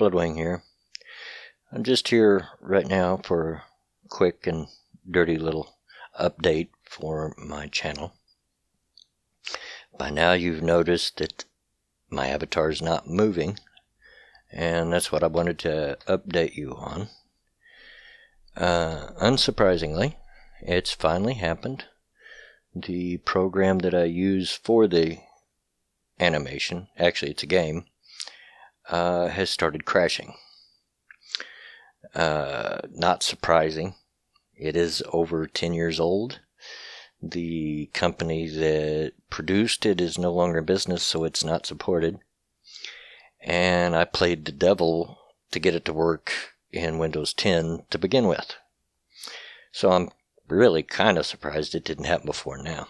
Bloodwing here. I'm just here right now for a quick and dirty little update for my channel. By now you've noticed that my avatar is not moving, and that's what I wanted to update you on. Unsurprisingly, it's finally happened. The program that I use for the animation, actually it's a game, has started crashing. Not surprising. It is over 10 years old. The company that produced it is no longer in business, so it's not supported. And I played the devil to get it to work in Windows 10 to begin with. So I'm really kind of surprised it didn't happen before now.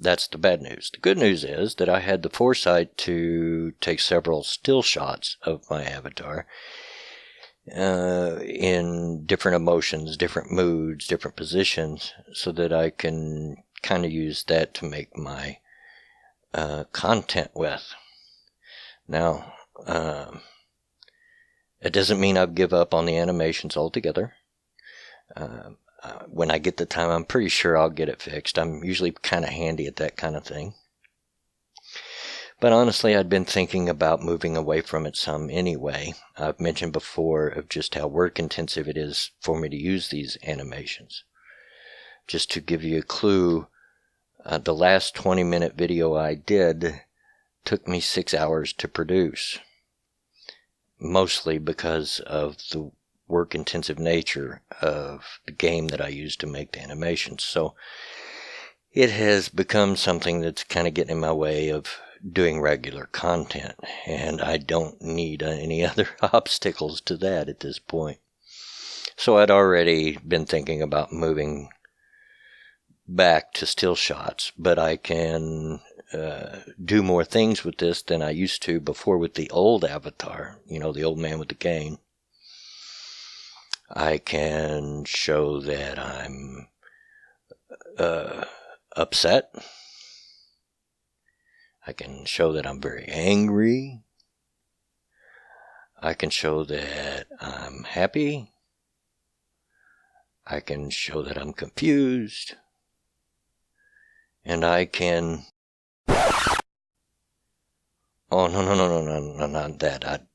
That's the bad news. The good news is that I had the foresight to take several still shots of my avatar in different emotions, different moods, different positions, so that I can kind of use that to make my content with. Now, it doesn't mean I've give up on the animations altogether. When I get the time, I'm pretty sure I'll get it fixed. I'm usually kind of handy at that kind of thing. But honestly, I'd been thinking about moving away from it some anyway. I've mentioned before of just how work-intensive it is for me to use these animations. Just to give you a clue, the last 20-minute video I did took me 6 hours to produce. Mostly because of the work-intensive nature of the game that I use to make the animations. So it has become something that's kind of getting in my way of doing regular content, and I don't need any other obstacles to that at this point. So I'd already been thinking about moving back to still shots, but I can do more things with this than I used to before with the old avatar, the old man with the cane. I can show that I'm upset. I can show that I'm very angry. I can show that I'm happy. I can show that I'm confused. And I can... Oh, no, not that.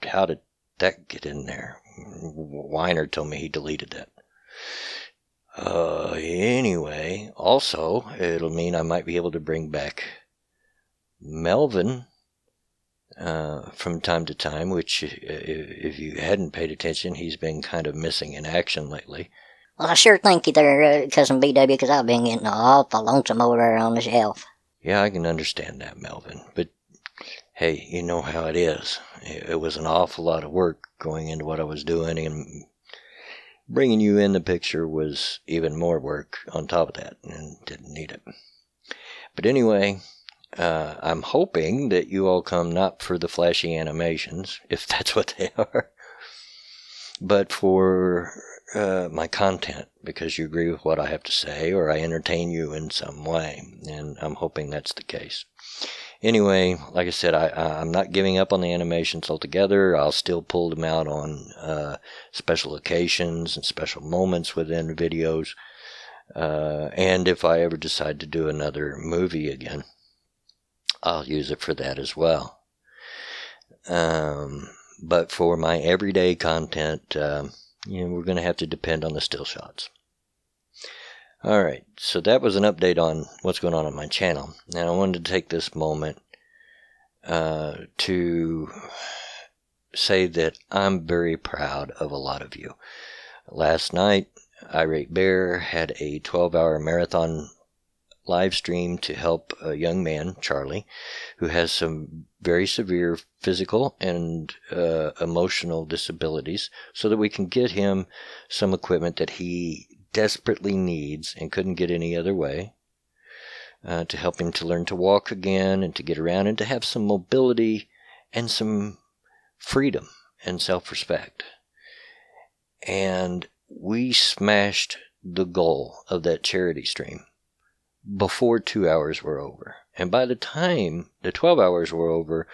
How did that get in there? Weiner told me he deleted that. Anyway, also, it'll mean I might be able to bring back Melvin from time to time, which, if you hadn't paid attention, he's been kind of missing in action lately. Well, I sure thank you there, Cousin BW, because I've been getting awful lonesome over there on the shelf. Yeah, I can understand that, Melvin, but hey, you know how it is. It was an awful lot of work going into what I was doing, and bringing you in the picture was even more work on top of that, and didn't need it. But anyway, I'm hoping that you all come not for the flashy animations, if that's what they are, but for my content, because you agree with what I have to say, or I entertain you in some way, and I'm hoping that's the case. Anyway, like I said, I'm not giving up on the animations altogether. I'll still pull them out on special occasions and special moments within the videos. And if I ever decide to do another movie again, I'll use it for that as well. But for my everyday content, we're going to have to depend on the still shots. Alright, so that was an update on what's going on my channel. Now I wanted to take this moment to say that I'm very proud of a lot of you. Last night, Irate Bear had a 12-hour marathon live stream to help a young man, Charlie, who has some very severe physical and emotional disabilities, so that we can get him some equipment that he desperately needs and couldn't get any other way, to help him to learn to walk again and to get around and to have some mobility and some freedom and self-respect. And we smashed the goal of that charity stream before 2 hours were over. And by the time the 12 hours were over,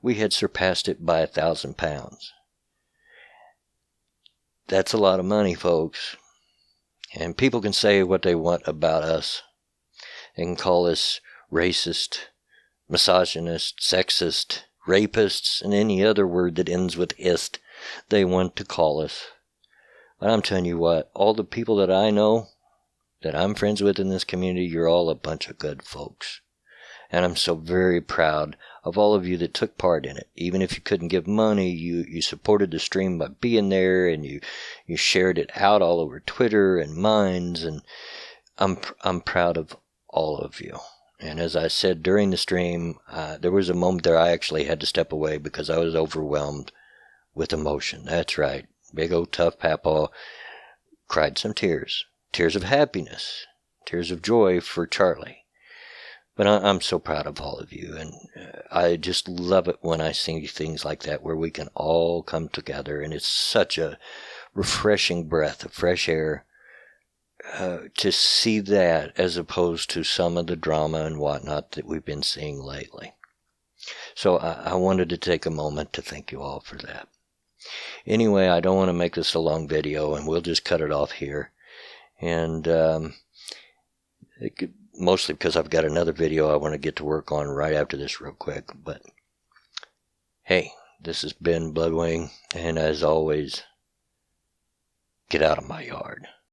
we had surpassed it by 1,000 pounds. That's a lot of money, folks. And people can say what they want about us. They can call us racist, misogynist, sexist, rapists, and any other word that ends with ist they want to call us. But I'm telling you what, all the people that I know, that I'm friends with in this community, you're all a bunch of good folks. And I'm so very proud of all of you that took part in it. Even if you couldn't give money, you supported the stream by being there, and you shared it out all over Twitter and Minds, and I'm proud of all of you. And as I said during the stream, there was a moment there I actually had to step away because I was overwhelmed with emotion. That's right. Big old tough Papaw cried some tears. Tears of happiness. Tears of joy for Charlie. But I'm so proud of all of you, and I just love it when I see things like that where we can all come together, and it's such a refreshing breath of fresh air to see that as opposed to some of the drama and whatnot that we've been seeing lately. So I wanted to take a moment to thank you all for that. Anyway, I don't want to make this a long video, and we'll just cut it off here. And mostly because I've got another video I want to get to work on right after this real quick. But hey, this has been Bloodwing, and as always, get out of my yard.